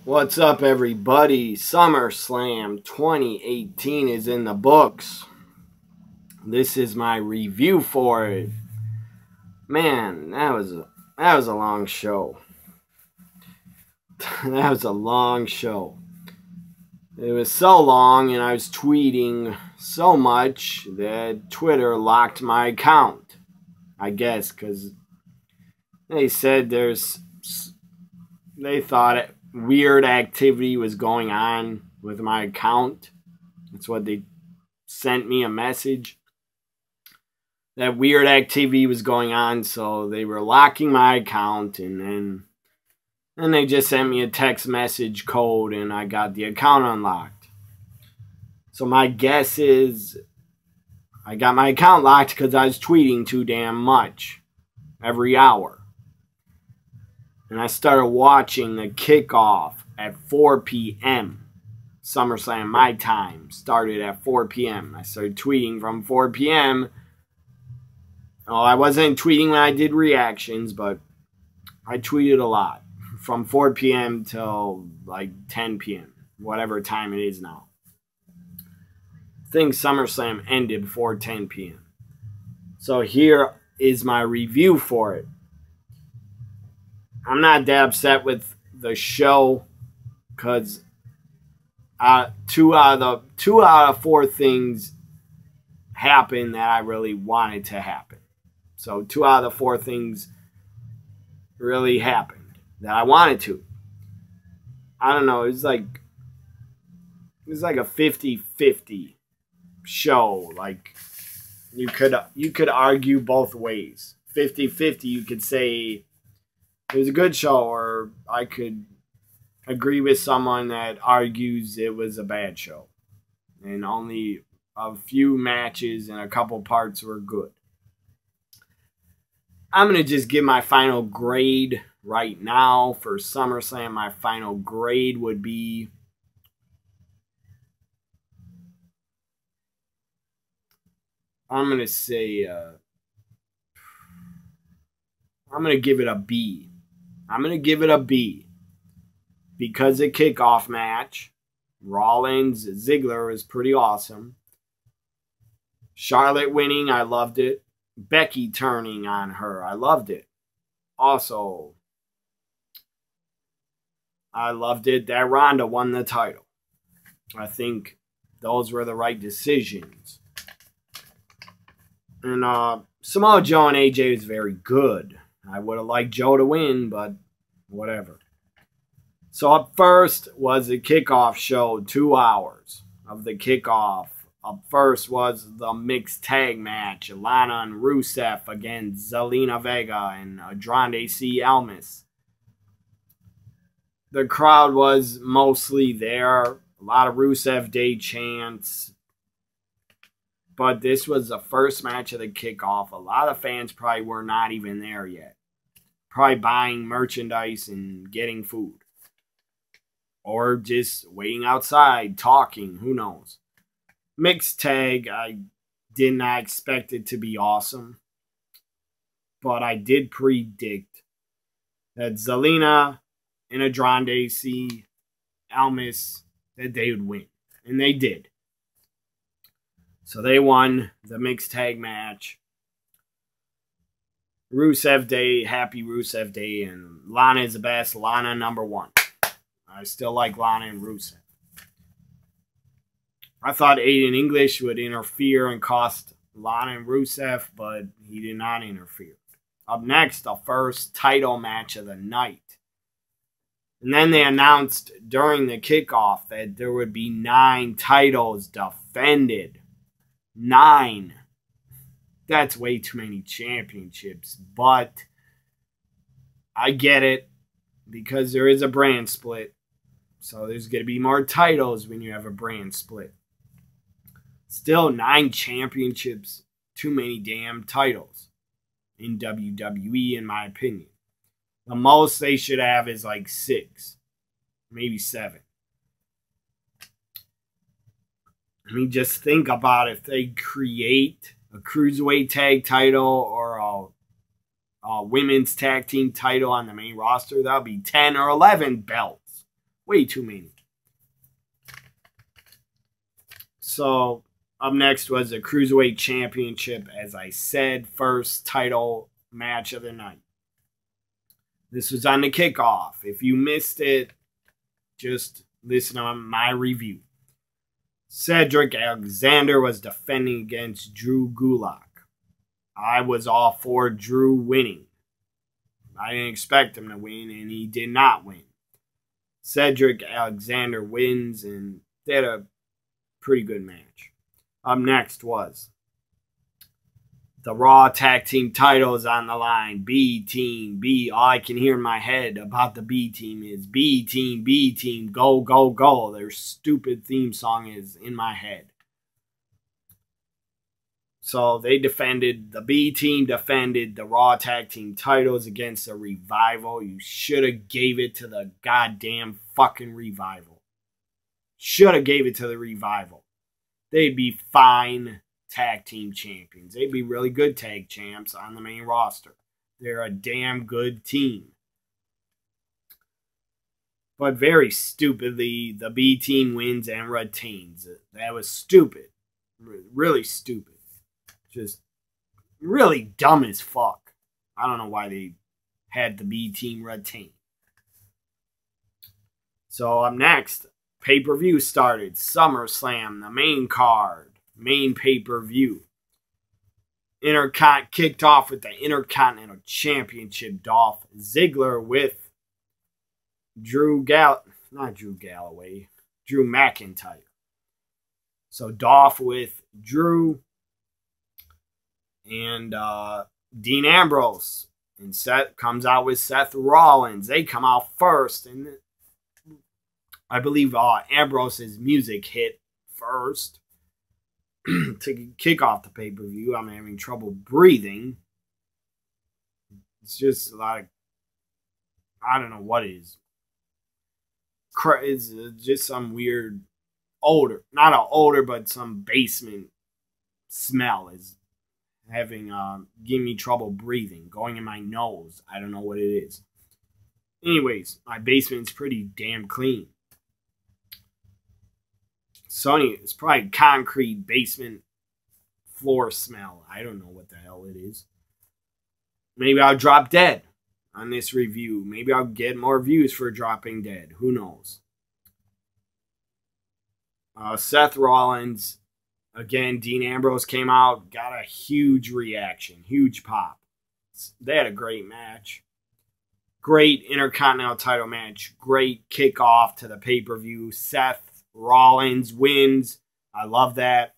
What's up, everybody? SummerSlam 2018 is in the books. This is my review for it. Man, that was a long show. That was a long show. It was so long, and I was tweeting so much that Twitter locked my account. I guess because they said they thought weird activity was going on with my account. That's what they sent me a message. That weird activity was going on, so they were locking my account, and then they just sent me a text message code, and I got the account unlocked. So my guess is I got my account locked because I was tweeting too damn much every hour. And I started watching the kickoff at 4 p.m. SummerSlam, my time, started at 4 p.m. I started tweeting from 4 p.m. Oh, I wasn't tweeting when I did reactions, but I tweeted a lot. From 4 p.m. till like 10 p.m., whatever time it is now. I think SummerSlam ended before 10 p.m. So here is my review for it. I'm not that upset with the show because two out of four things happened that I really wanted to happen. So 2 out of the 4 things really happened that I wanted to. I don't know. It was like a 50-50 show. Like you could argue both ways. 50-50, you could say it was a good show, or I could agree with someone that argues it was a bad show. And only a few matches and a couple parts were good. I'm going to just give my final grade right now for SummerSlam. My final grade would be I'm going to say I'm going to give it a B. I'm going to give it a B because the kickoff match, Rollins, Ziggler, was pretty awesome. Charlotte winning, I loved it. Becky turning on her, I loved it. Also, I loved it that Ronda won the title. I think those were the right decisions. And Samoa Joe and AJ was very good. I would have liked Joe to win, but whatever. So up first was the kickoff show, 2 hours of the kickoff. Up first was the mixed tag match, Lana and Rusev against Zelina Vega and Andrade C. Almas. The crowd was mostly there. A lot of Rusev Day chants. But this was the first match of the kickoff. A lot of fans probably were not even there yet. Probably buying merchandise and getting food. Or just waiting outside, talking. Who knows? Mixed tag, I did not expect it to be awesome. But I did predict that Zelina and Andrade C. Almas, that they would win. And they did. So they won the mixed tag match. Rusev Day, happy Rusev Day, and Lana is the best. Lana #1. I still like Lana and Rusev. I thought Aiden English would interfere and cost Lana and Rusev, but he did not interfere. Up next, the first title match of the night. And then they announced during the kickoff that there would be 9 titles defended. 9. That's way too many championships, but I get it because there is a brand split. So there's going to be more titles when you have a brand split. Still, 9 championships, too many damn titles in WWE, in my opinion. The most they should have is like 6, maybe 7. I mean, just think about if they create a cruiserweight tag title or a women's tag team title on the main roster, that would be 10 or 11 belts. Way too many. So, up next was the Cruiserweight Championship. As I said, first title match of the night. This was on the kickoff. If you missed it, just listen to my review. Cedric Alexander was defending against Drew Gulak. I was all for Drew winning. I didn't expect him to win, and he did not win. Cedric Alexander wins, and they had a pretty good match. Up next was the Raw Tag Team titles on the line. B Team, B. All I can hear in my head about the B Team is B Team, go, go, go. Their stupid theme song is in my head. So they defended, the B Team defended the Raw Tag Team titles against the Revival. You should have gave it to the goddamn fucking Revival. Should have gave it to the Revival. They'd be fine tag team champions. They'd be really good tag champs on the main roster. They're a damn good team. But very stupidly, the B Team wins and retains. That was stupid. Really stupid. Just really dumb as fuck. I don't know why they had the B Team retain. So up next, pay-per-view started. SummerSlam, the main card. Main pay-per-view. Kicked off with the Intercontinental Championship. Dolph Ziggler with Drew McIntyre. So Dolph with Drew and Dean Ambrose. And Seth comes out with Seth Rollins. They come out first, and I believe Ambrose's music hit first. To kick off the pay-per-view. I'm having trouble breathing. It's just a lot of, I don't know what it is. It's just some weird odor. Not an odor, but some basement smell is having, giving me trouble breathing. Going in my nose. I don't know what it is. Anyways, my basement's pretty damn clean. Sonny, it's probably concrete basement floor smell. I don't know what the hell it is. Maybe I'll drop dead on this review. Maybe I'll get more views for dropping dead. Who knows? Seth Rollins, again, Dean Ambrose came out, got a huge reaction, huge pop. They had a great match. Great Intercontinental title match. Great kickoff to the pay-per-view. Seth Rollins wins. I love that.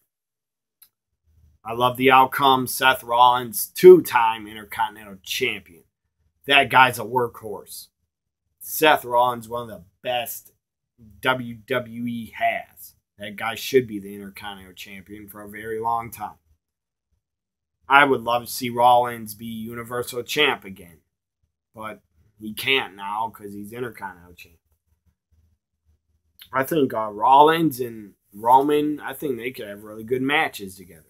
I love the outcome. Seth Rollins, 2-time Intercontinental Champion. That guy's a workhorse. Seth Rollins, one of the best WWE has. That guy should be the Intercontinental Champion for a very long time. I would love to see Rollins be Universal Champ again. But he can't now because he's Intercontinental Champ. I think Rollins and Roman, I think they could have really good matches together.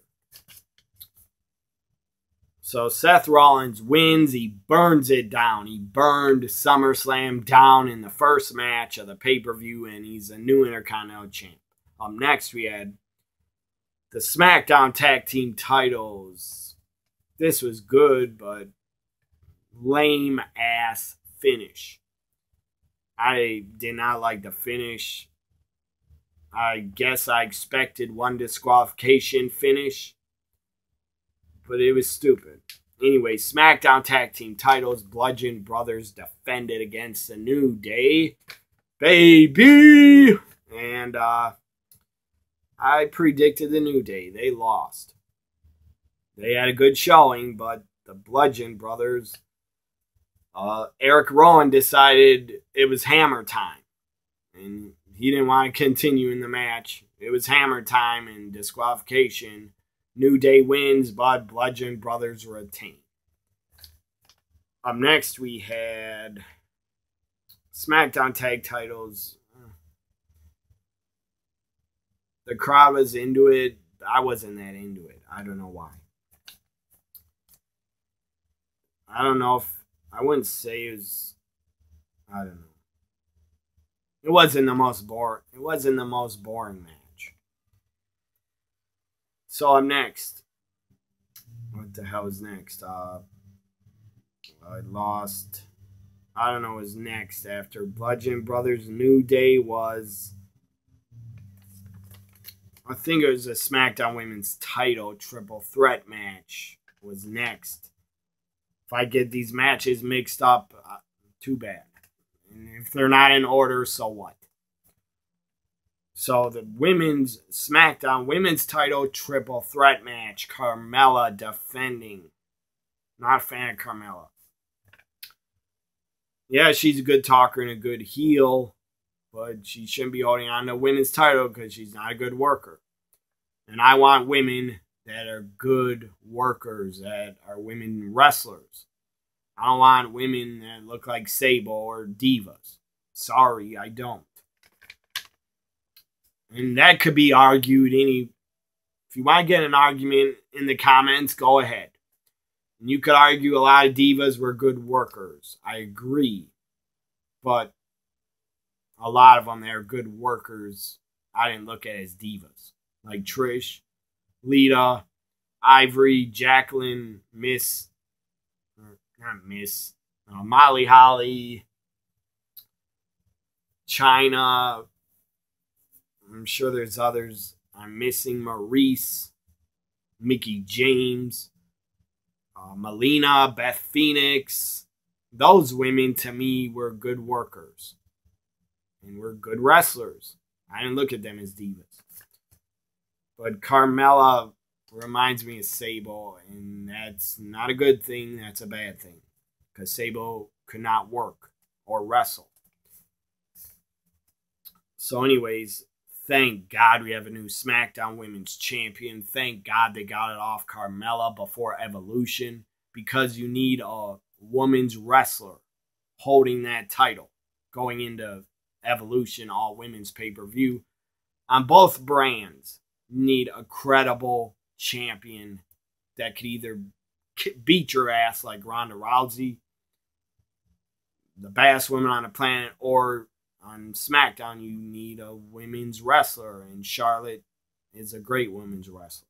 So Seth Rollins wins. He burns it down. He burned SummerSlam down in the first match of the pay-per-view, and he's a new Intercontinental Champ. Up next, we had the SmackDown Tag Team titles. This was good, but lame-ass finish. I did not like the finish. I guess I expected one disqualification finish, but it was stupid. Anyway, SmackDown Tag Team titles. Bludgeon Brothers defended against the New Day. Baby! And I predicted the New Day. They lost. They had a good showing, but the Bludgeon Brothers, Eric Rowan decided it was hammer time. And he didn't want to continue in the match. It was hammer time and disqualification. New Day wins, but Bludgeon Brothers retain. Up next, we had SmackDown Tag titles. The crowd was into it. I wasn't that into it. I don't know why. I don't know if... I wouldn't say it was... I don't know. It wasn't the most boring match. So I'm next. What the hell is next? I lost. I don't know what was next after Bludgeon Brothers. New Day was. I think it was a SmackDown Women's title triple threat match was next. If I get these matches mixed up, too bad. And if they're not in order, so what? So the women's SmackDown Women's title triple threat match. Carmella defending. Not a fan of Carmella. Yeah, she's a good talker and a good heel, but she shouldn't be holding on to the women's title because she's not a good worker. And I want women that are good workers, that are women wrestlers. I don't want women that look like Sable or divas. Sorry, I don't. And that could be argued if you want to get an argument in the comments, go ahead. And you could argue a lot of divas were good workers. I agree. But a lot of them that are good workers, I didn't look at as divas. Like Trish, Lita, Ivory, Jacqueline, Molly Holly, Chyna. I'm sure there's others. I'm missing Maurice, Mickie James, Melina, Beth Phoenix. Those women, to me, were good workers. And were good wrestlers. I didn't look at them as divas. But Carmella reminds me of Sable, and that's not a good thing. That's a bad thing. Because Sable could not work or wrestle. So anyways, thank God we have a new SmackDown Women's Champion. Thank God they got it off Carmella before Evolution. Because you need a women's wrestler holding that title going into Evolution, all women's pay-per-view. On both brands, you need a credible champion that could either beat your ass like Ronda Rousey, the baddest woman on the planet, or on SmackDown you need a women's wrestler, and Charlotte is a great women's wrestler.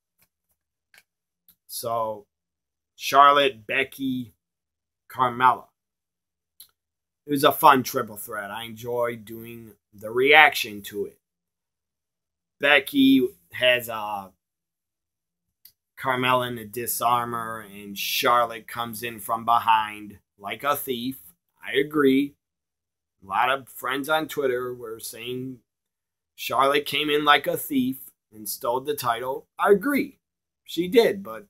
So, Charlotte, Becky, Carmella. It was a fun triple threat. I enjoyed doing the reaction to it. Becky has Carmella in the disarmer, and Charlotte comes in from behind like a thief. I agree. A lot of friends on Twitter were saying Charlotte came in like a thief and stole the title. I agree. She did, but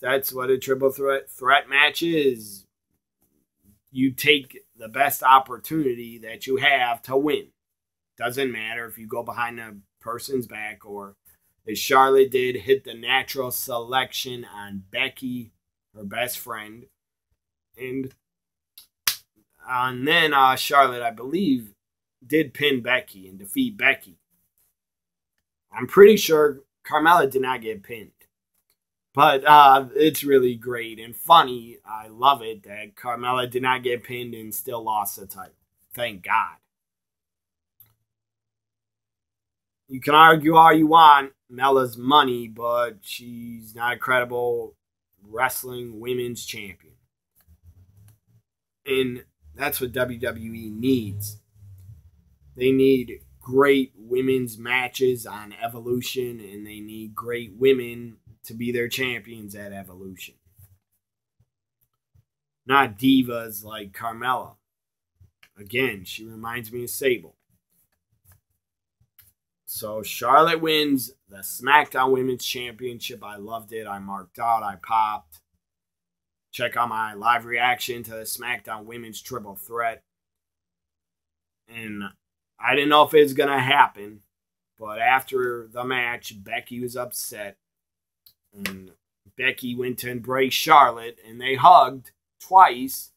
that's what a triple threat match is. You take the best opportunity that you have to win. Doesn't matter if you go behind the person's back or, as Charlotte did, hit the natural selection on Becky, her best friend. And then Charlotte, I believe, did pin Becky and defeat Becky. I'm pretty sure Carmella did not get pinned. But it's really great and funny. I love it that Carmella did not get pinned and still lost the title. Thank God. You can argue all you want, Mella's money, but she's not a credible wrestling women's champion. And that's what WWE needs. They need great women's matches on Evolution, and they need great women to be their champions at Evolution. Not divas like Carmella. Again, she reminds me of Sable. So Charlotte wins the SmackDown Women's Championship. I loved it. I marked out. I popped. Check out my live reaction to the SmackDown Women's Triple Threat. And I didn't know if it was going to happen. But after the match, Becky was upset. And Becky went to embrace Charlotte. And they hugged twice.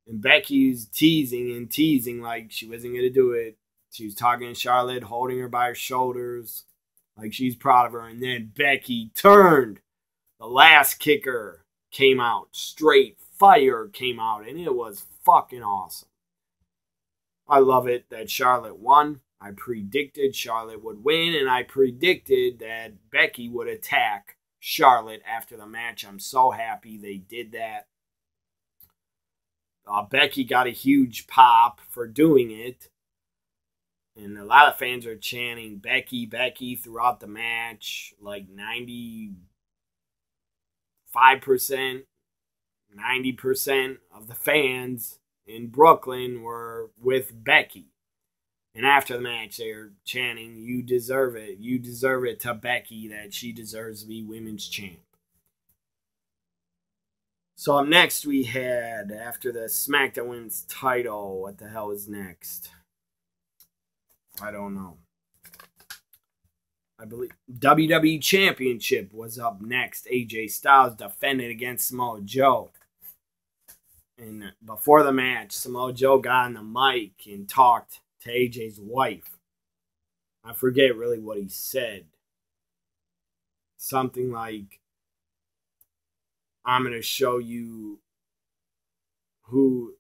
And Becky's teasing like she wasn't going to do it. She was talking to Charlotte, holding her by her shoulders, like she's proud of her. And then Becky turned. The last kicker came out. Straight fire came out. And it was fucking awesome. I love it that Charlotte won. I predicted Charlotte would win, and I predicted that Becky would attack Charlotte after the match. I'm so happy they did that. Becky got a huge pop for doing it. And a lot of fans are chanting Becky, Becky throughout the match. Like 95%, 90% of the fans in Brooklyn were with Becky. And after the match, they're chanting, "You deserve it. You deserve it," to Becky, that she deserves to be women's champ. So up next we had, after the SmackDown Women's title, what the hell is next? I don't know. I believe WWE Championship was up next. AJ Styles defended against Samoa Joe. And before the match, Samoa Joe got on the mic and talked to AJ's wife. I forget really what he said. Something like, I'm going to show you who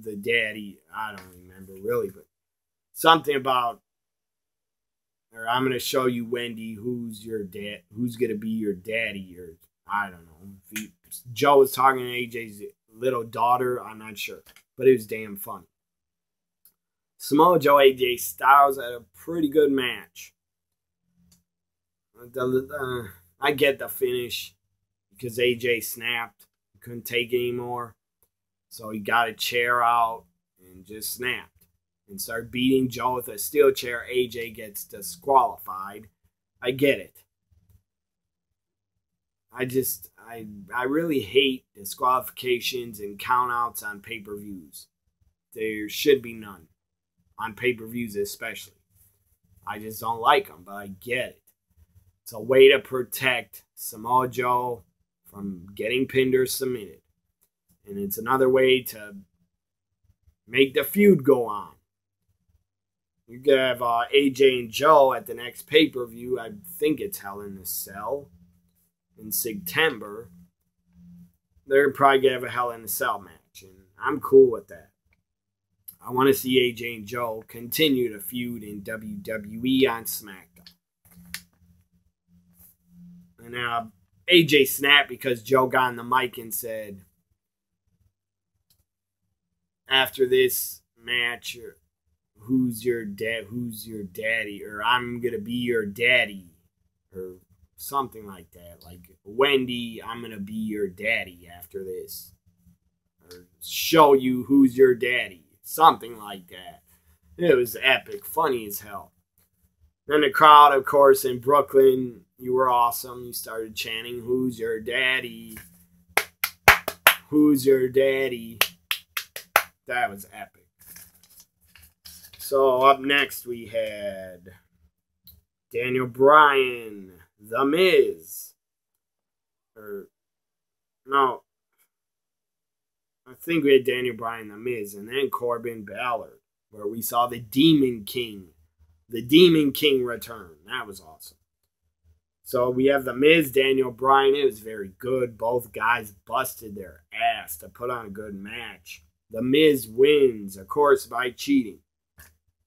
the daddy, I don't remember really, but something about, or I'm going to show you, Wendy, who's your dad, who's going to be your daddy, or I don't know. Joe was talking to AJ's little daughter, I'm not sure, but it was damn funny. Samoa Joe, AJ Styles had a pretty good match. I get the finish because AJ snapped. He couldn't take it anymore. So he got a chair out and just snapped and started beating Joe with a steel chair. AJ gets disqualified. I get it. I really hate disqualifications and countouts on pay-per-views. There should be none. On pay-per-views especially. I just don't like them, but I get it. It's a way to protect Samoa Joe from getting pinned or submitted. And it's another way to make the feud go on. You could have AJ and Joe at the next pay-per-view. I think it's Hell in a Cell in September. They're probably going to have a Hell in a Cell match. And I'm cool with that. I want to see AJ and Joe continue to feud in WWE on SmackDown. And AJ snapped because Joe got on the mic and said, after this match, who's your daddy, or I'm going to be your daddy, or something like that. Like, Wendy, I'm going to be your daddy after this. Or show you who's your daddy. Something like that. It was epic. Funny as hell. Then the crowd, of course, in Brooklyn, you were awesome. You started chanting, "Who's your daddy? Who's your daddy?" That was epic. So up next we had Daniel Bryan, The Miz. I think we had Daniel Bryan, The Miz, and then Corbin Ballard, where we saw the Demon King return. That was awesome. So we have The Miz, Daniel Bryan. It was very good. Both guys busted their ass to put on a good match. The Miz wins, of course, by cheating.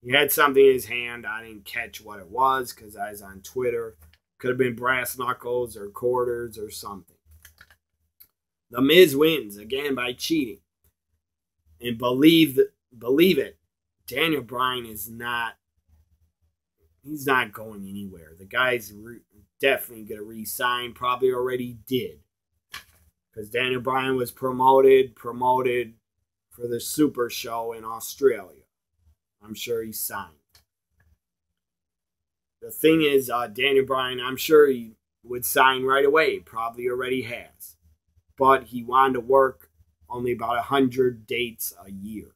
He had something in his hand. I didn't catch what it was because I was on Twitter. Could have been brass knuckles or quarters or something. The Miz wins, again, by cheating. And believe it, Daniel Bryan is not, he's not going anywhere. The guy's definitely going to re-sign, probably already did. Because Daniel Bryan was promoted for the Super Show in Australia. I'm sure he signed. The thing is, Daniel Bryan, I'm sure he would sign right away. Probably already has. But he wanted to work only about 100 dates a year.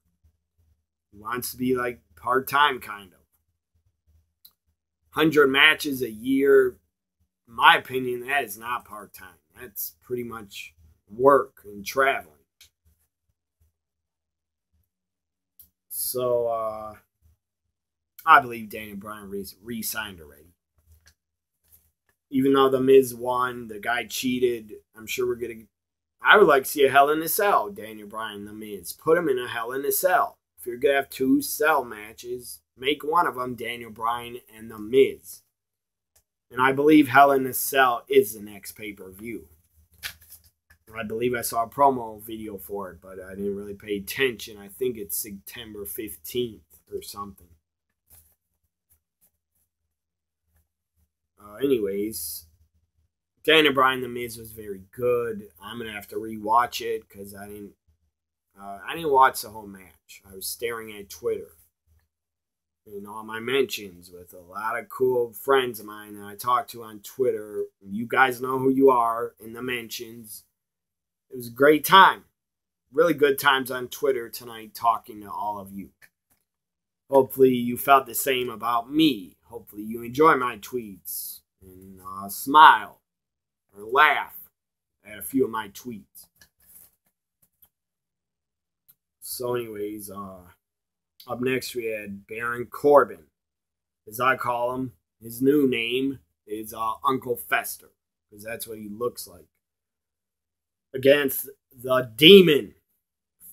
He wants to be like part-time kind of. 100 matches a year, in my opinion, that is not part-time. That's pretty much work and traveling. So, I believe Daniel Bryan re-signed already. Even though The Miz won, the guy cheated, I'm sure I would like to see a Hell in a Cell, Daniel Bryan, The Miz. Put him in a Hell in a Cell. if you're going to have two cell matches, make one of them Daniel Bryan and The Miz. And I believe Hell in a Cell is the next pay-per-view. I believe I saw a promo video for it, but I didn't really pay attention. I think it's September 15th or something. Anyways, Daniel Bryan The Miz was very good. I'm gonna have to rewatch it because I didn't watch the whole match. I was staring at Twitter and all my mentions with a lot of cool friends of mine that I talk to on Twitter. You guys know who you are in the mentions. It was a great time. Really good times on Twitter tonight talking to all of you. Hopefully you felt the same about me. Hopefully you enjoy my tweets and smile or laugh at a few of my tweets. So anyways, up next we had Baron Corbin. As I call him, his new name is Uncle Fester, because that's what he looks like. Against the Demon,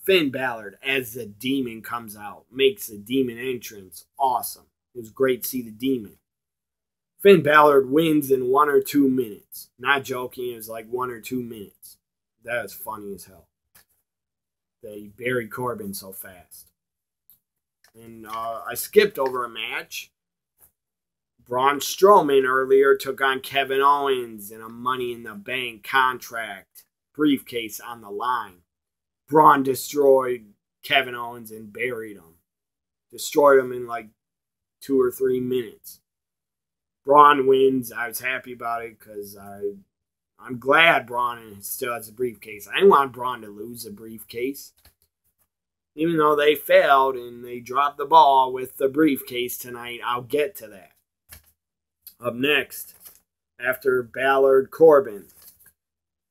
Finn Balor, as the Demon comes out, makes the Demon entrance awesome. It was great to see the Demon. Finn Balor wins in 1 or 2 minutes. Not joking, it was like 1 or 2 minutes. That was funny as hell. They buried Corbin so fast. And I skipped over a match. Braun Strowman earlier took on Kevin Owens in a Money in the Bank contract briefcase on the line. Braun destroyed Kevin Owens and buried him. Destroyed him in like 2 or 3 minutes. Braun wins. I was happy about it because I'm glad Braun still has a briefcase. I didn't want Braun to lose a briefcase. Even though they failed and they dropped the ball with the briefcase tonight, I'll get to that. Up next, after Balor Corbin,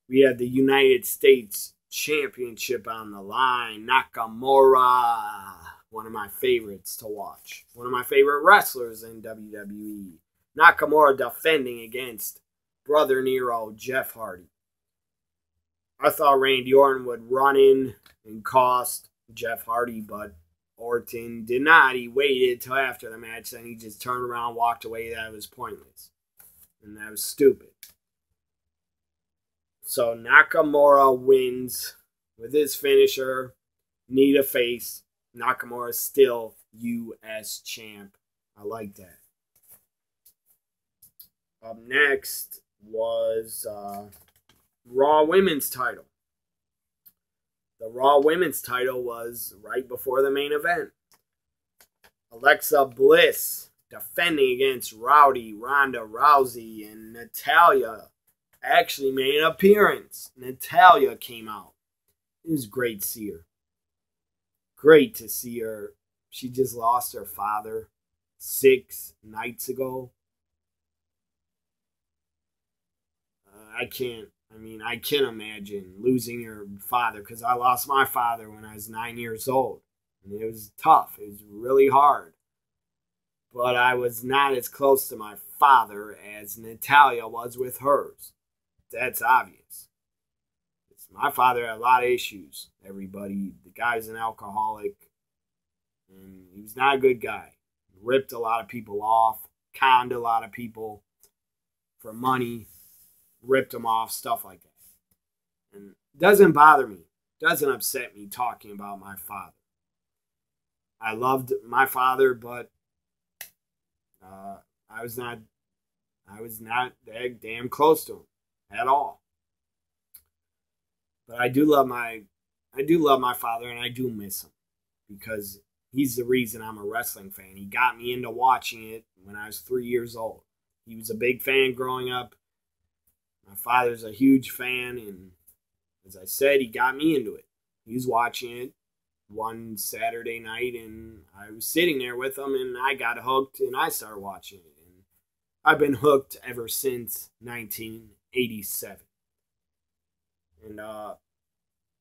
we had the United States Championship on the line. Nakamura, one of my favorites to watch. One of my favorite wrestlers in WWE. Nakamura defending against Brother Nero, Jeff Hardy. I thought Randy Orton would run in and cost Jeff Hardy, but Orton did not. He waited till after the match, then he just turned around and walked away. That was pointless. And that was stupid. So Nakamura wins with his finisher, knee to face. Nakamura is still U.S. champ. I like that. Up next was Raw Women's title. The Raw Women's title was right before the main event. Alexa Bliss defending against Ronda Rousey, and Natalya actually made an appearance. Natalya came out. It was great to see her. Great to see her. She just lost her father 6 nights ago. I can't imagine losing your father, because I lost my father when I was 9 years old. And it was tough. It was really hard. But I was not as close to my father as Natalya was with hers. That's obvious. My father had a lot of issues, everybody. The guy's an alcoholic. And he was not a good guy. He ripped a lot of people off. Conned a lot of people for money. Ripped them off, stuff like that. And it doesn't bother me. It doesn't upset me talking about my father. I loved my father, but I was not that damn close to him at all. But I do love my father, and I do miss him, because he's the reason I'm a wrestling fan. He got me into watching it when I was 3 years old. He was a big fan growing up. My father's a huge fan, and as I said, he got me into it. He was watching it one Saturday night, and I was sitting there with him, and I got hooked, and I started watching it. And I've been hooked ever since 1987. And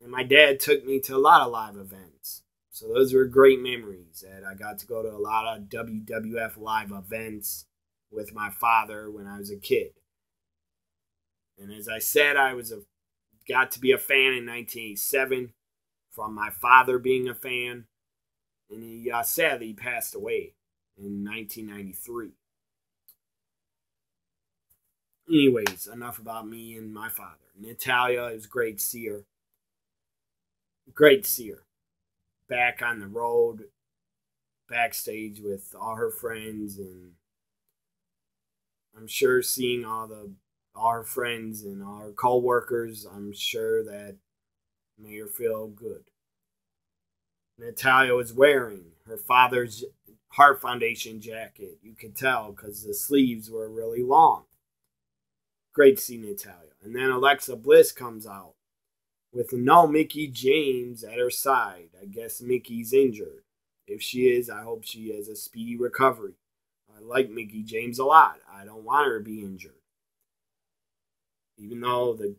my dad took me to a lot of live events. So those were great memories. And I got to go to a lot of WWF live events with my father when I was a kid. And as I said, I got to be a fan in 1987 from my father being a fan. And he sadly passed away in 1993. Anyways, enough about me and my father. Natalya, it was great to see her. Great to see her. Back on the road, backstage with all her friends, and I'm sure seeing all her friends and all her co-workers, I'm sure that made her feel good. Natalya was wearing her father's Heart Foundation jacket. You could tell because the sleeves were really long. Great to see Natalya. And then Alexa Bliss comes out with no Mickie James at her side. I guess Mickey's injured. If she is, I hope she has a speedy recovery. I like Mickie James a lot. I don't want her to be injured. Even though the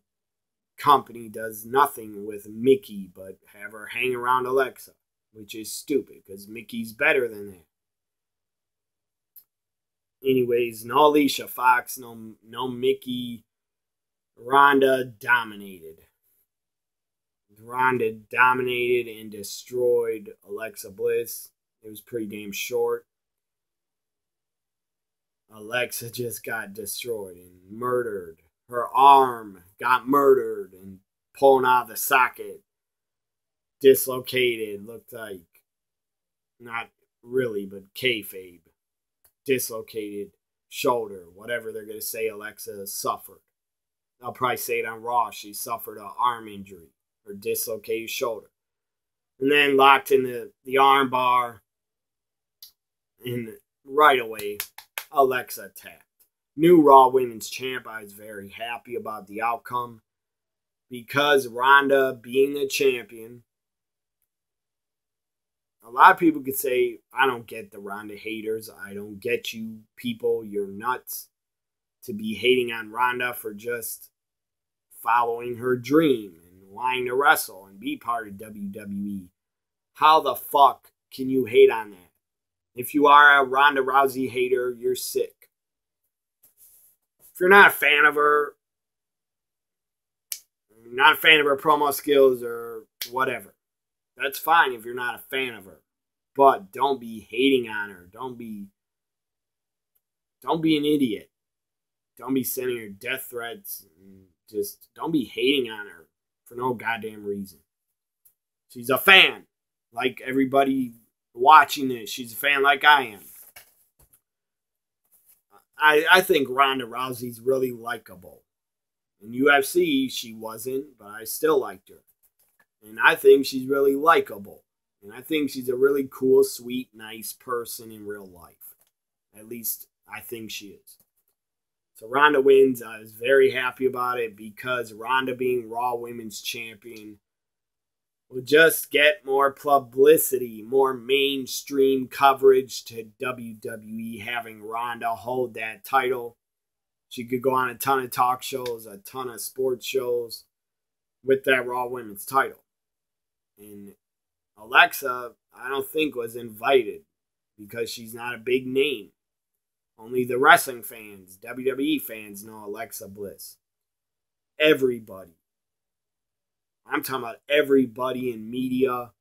company does nothing with Mickie but have her hang around Alexa, which is stupid because Mickey's better than that. Anyways, no Alicia Fox, no Mickie. Ronda dominated. Ronda dominated and destroyed Alexa Bliss. It was pretty damn short. Alexa just got destroyed and murdered. Her arm got murdered and pulling out of the socket. Dislocated. Looked like, not really, but kayfabe. Dislocated shoulder. Whatever they're going to say Alexa suffered. I'll probably say it on Raw. She suffered an arm injury. Or dislocated shoulder. And then locked in the arm bar. And right away, Alexa tapped. New Raw Women's Champ. I was very happy about the outcome. Because Ronda being the champion. A lot of people could say, I don't get the Ronda haters. I don't get you people. You're nuts to be hating on Ronda for just following her dream and wanting to wrestle and be part of WWE. How the fuck can you hate on that? If you are a Ronda Rousey hater, you're sick. If you're not a fan of her, not a fan of her promo skills or whatever, that's fine if you're not a fan of her. But don't be hating on her. Don't be an idiot. Don't be sending her death threats. And just don't be hating on her for no goddamn reason. She's a fan. Like everybody watching this. She's a fan like I am. I think Ronda Rousey's really likable. In UFC, she wasn't, but I still liked her. And I think she's really likable. And I think she's a really cool, sweet, nice person in real life. At least I think she is. So Ronda wins. I was very happy about it because Ronda being Raw Women's Champion will just get more publicity, more mainstream coverage to WWE having Ronda hold that title. She could go on a ton of talk shows, a ton of sports shows with that Raw Women's title. And Alexa, I don't think was invited because she's not a big name. Only the wrestling fans, WWE fans know Alexa Bliss. Everybody. I'm talking about everybody in media.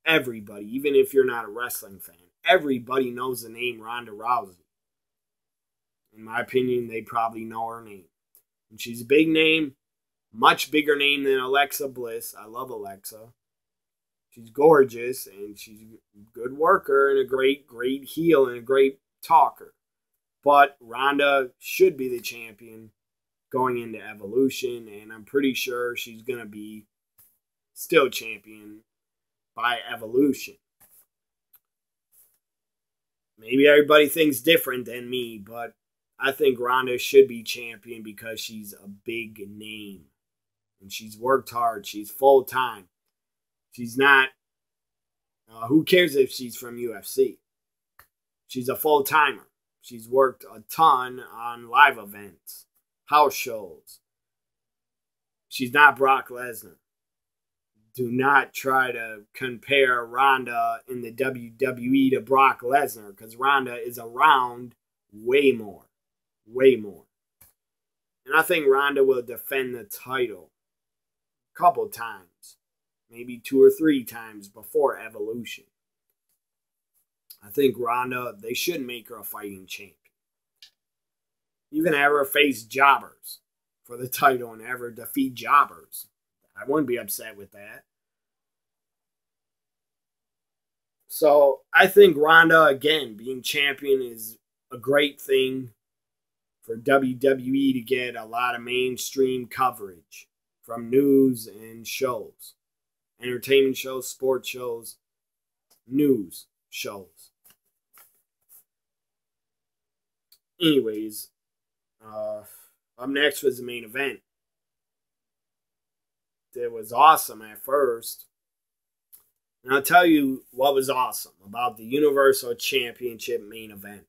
Everybody, even if you're not a wrestling fan. Everybody knows the name Ronda Rousey. In my opinion, they probably know her name. And she's a big name. Much bigger name than Alexa Bliss. I love Alexa. She's gorgeous, and she's a good worker, and a great, great heel, and a great talker. But Ronda should be the champion going into Evolution, and I'm pretty sure she's going to be still champion by Evolution. Maybe everybody thinks different than me, but I think Ronda should be champion because she's a big name. And she's worked hard. She's full-time. She's not... who cares if she's from UFC? She's a full-timer. She's worked a ton on live events, house shows. She's not Brock Lesnar. Do not try to compare Ronda in the WWE to Brock Lesnar because Ronda is around way more. Way more. And I think Ronda will defend the title a couple times. Maybe 2 or 3 times before Evolution. I think Ronda, they should make her a fighting champion. Even have her face jobbers for the title and have her defeat jobbers. I wouldn't be upset with that. So I think Ronda, again, being champion is a great thing for WWE to get a lot of mainstream coverage from news and shows. Entertainment shows, sports shows, news shows. Anyways, up next was the main event. It was awesome at first. And I'll tell you what was awesome about the Universal Championship main event.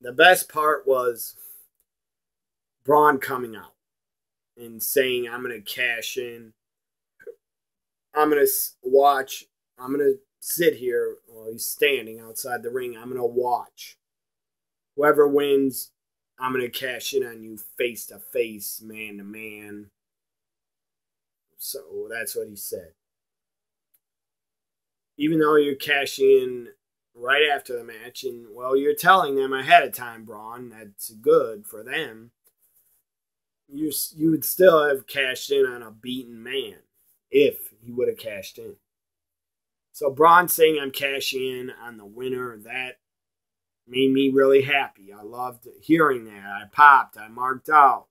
The best part was Braun coming out and saying, I'm going to cash in. I'm going to watch. I'm going to sit here. Well, he's standing outside the ring. I'm going to watch. Whoever wins, I'm going to cash in on you face to face, man to man. So that's what he said. Even though you're cashing in right after the match, and, well, you're telling them ahead of time, Braun, that's good for them, you would still have cashed in on a beaten man if he would have cashed in. So Braun saying I'm cashing in on the winner, that made me really happy. I loved hearing that. I popped. I marked out.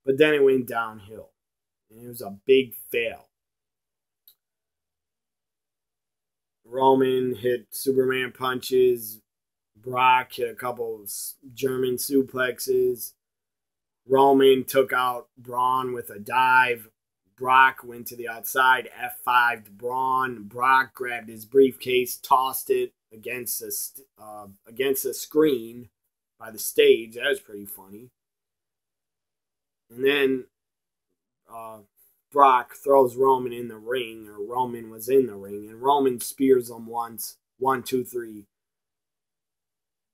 But then it went downhill. And it was a big fail. Roman hit Superman punches. Brock hit a couple of German suplexes. Roman took out Braun with a dive. Brock went to the outside, F5'd Braun. Brock grabbed his briefcase, tossed it against the screen by the stage. That was pretty funny. And then Brock throws Roman in the ring, or Roman was in the ring, and Roman spears him once. 1, 2, 3.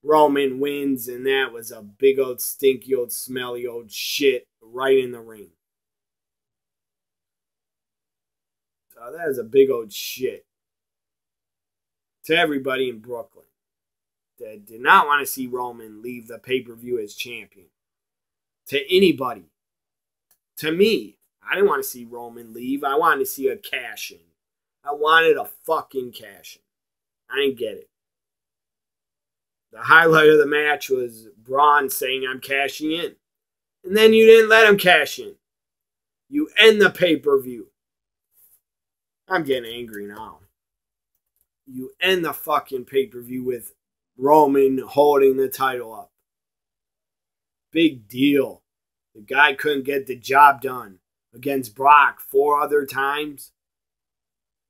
Roman wins, and that was a big old stinky old smelly old shit right in the ring. So that is a big old shit to everybody in Brooklyn that did not want to see Roman leave the pay-per-view as champion. To anybody. To me, I didn't want to see Roman leave. I wanted to see a cash-in. I wanted a fucking cash-in. I didn't get it. The highlight of the match was Braun saying, I'm cashing in. And then you didn't let him cash in. You end the pay-per-view. I'm getting angry now. You end the fucking pay-per-view with Roman holding the title up. Big deal. The guy couldn't get the job done against Brock 4 other times.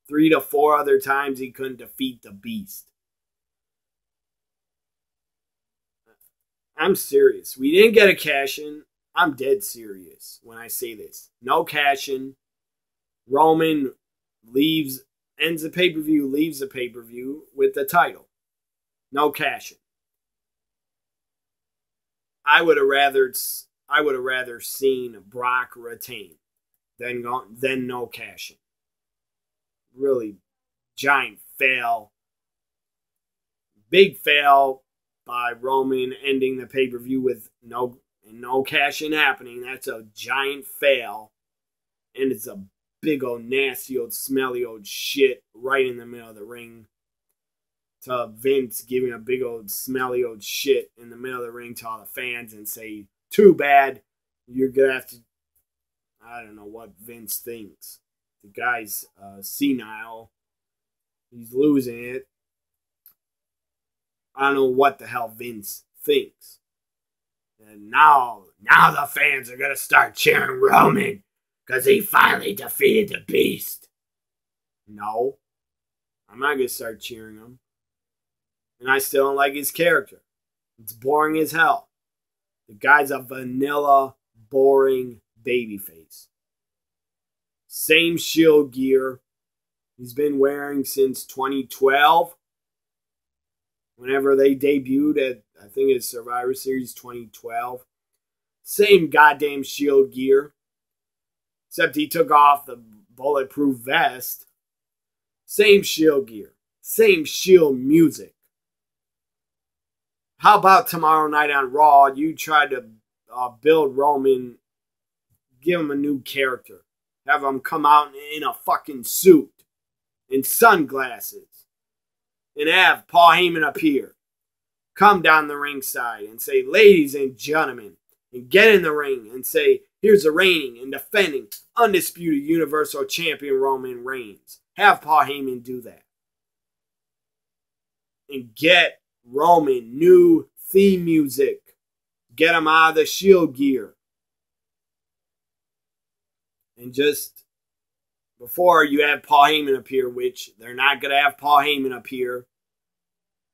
3 to 4 other times he couldn't defeat the Beast. I'm serious. We didn't get a cash-in. I'm dead serious when I say this. No cash-in. Roman ends the pay-per-view, leaves the pay-per-view with the title. No cash-in. I would have rather seen Brock retain than no cash-in. Really giant fail. Big fail by Roman ending the pay-per-view with no cash-in happening. That's a giant fail. And it's a big old nasty old smelly old shit right in the middle of the ring. To Vince giving a big old smelly old shit in the middle of the ring to all the fans and say, too bad, you're going to have to... I don't know what Vince thinks. The guy's senile. He's losing it. I don't know what the hell Vince thinks. And now the fans are going to start cheering Roman because he finally defeated the Beast. No. I'm not going to start cheering him. And I still don't like his character. It's boring as hell. The guy's a vanilla, boring babyface. Same Shield gear he's been wearing since 2012. Whenever they debuted at, I think it's Survivor Series 2012. Same goddamn Shield gear. Except he took off the bulletproof vest. Same Shield gear. Same Shield music. How about tomorrow night on Raw, you try to build Roman, give him a new character. Have him come out in a fucking suit and sunglasses. And have Paul Heyman appear. Come down the ringside and say, ladies and gentlemen, and get in the ring and say, here's the reigning and defending undisputed Universal Champion Roman Reigns. Have Paul Heyman do that. And get Roman new theme music. Get him out of the Shield gear. And just before you have Paul Heyman appear, which they're not going to have Paul Heyman appear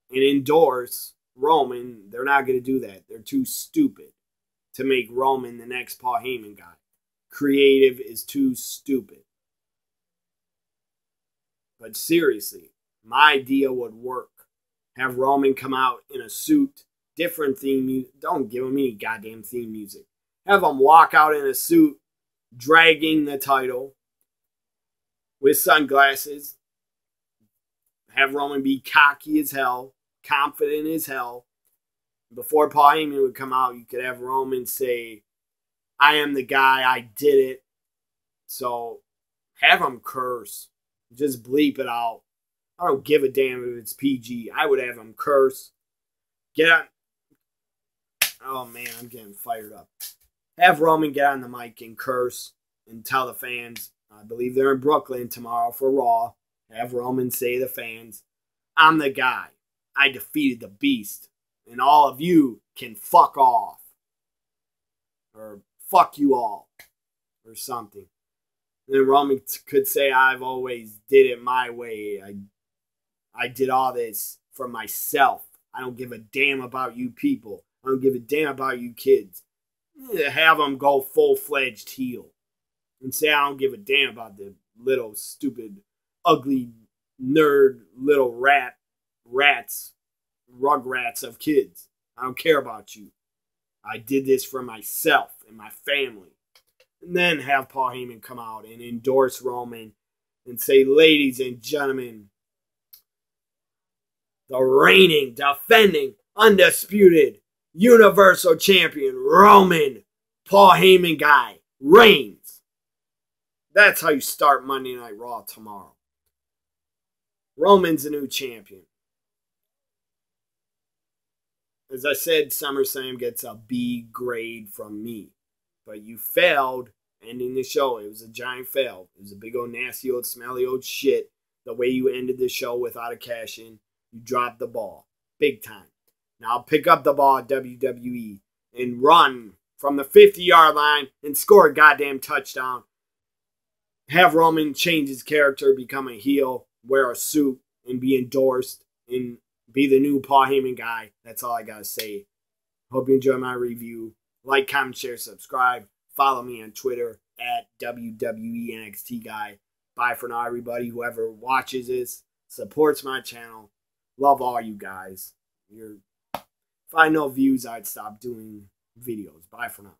and endorse Roman, they're not going to do that. They're too stupid to make Roman the next Paul Heyman guy. Creative is too stupid. But seriously, my idea would work. Have Roman come out in a suit, different theme music. Don't give him any goddamn theme music. Have him walk out in a suit, dragging the title with sunglasses. Have Roman be cocky as hell, confident as hell. Before Paul Heyman would come out, you could have Roman say, I am the guy, I did it. So have him curse. Just bleep it out. I don't give a damn if it's PG. I would have him curse. Get on. Oh man, I'm getting fired up. Have Roman get on the mic and curse and tell the fans, I believe they're in Brooklyn tomorrow for Raw. Have Roman say to the fans, I'm the guy. I defeated the beast. And all of you can fuck off. Or fuck you all. Or something. And then Roman could say, I've always did it my way. I did all this for myself. I don't give a damn about you people. I don't give a damn about you kids. Have them go full-fledged heel. And say, I don't give a damn about the little stupid, ugly, nerd, little rats, rugrats of kids. I don't care about you. I did this for myself and my family. And then have Paul Heyman come out and endorse Roman and say, ladies and gentlemen, the reigning, defending, undisputed, Universal Champion, Roman, Paul Heyman guy, Reigns. That's how you start Monday Night Raw tomorrow. Roman's the new champion. As I said, SummerSlam gets a B grade from me. But you failed ending the show. It was a giant fail. It was a big old nasty old smelly old shit. The way you ended the show without a cash-in. You dropped the ball. Big time. Now pick up the ball at WWE and run from the 50-yard line and score a goddamn touchdown. Have Roman change his character, become a heel, wear a suit, and be endorsed, and be the new Paul Heyman guy. That's all I gotta say. Hope you enjoy my review. Like, comment, share, subscribe. Follow me on Twitter at WWE NXT Guy. Bye for now, everybody. Whoever watches this, supports my channel. Love all you guys. If I had no views, I'd stop doing videos. Bye for now.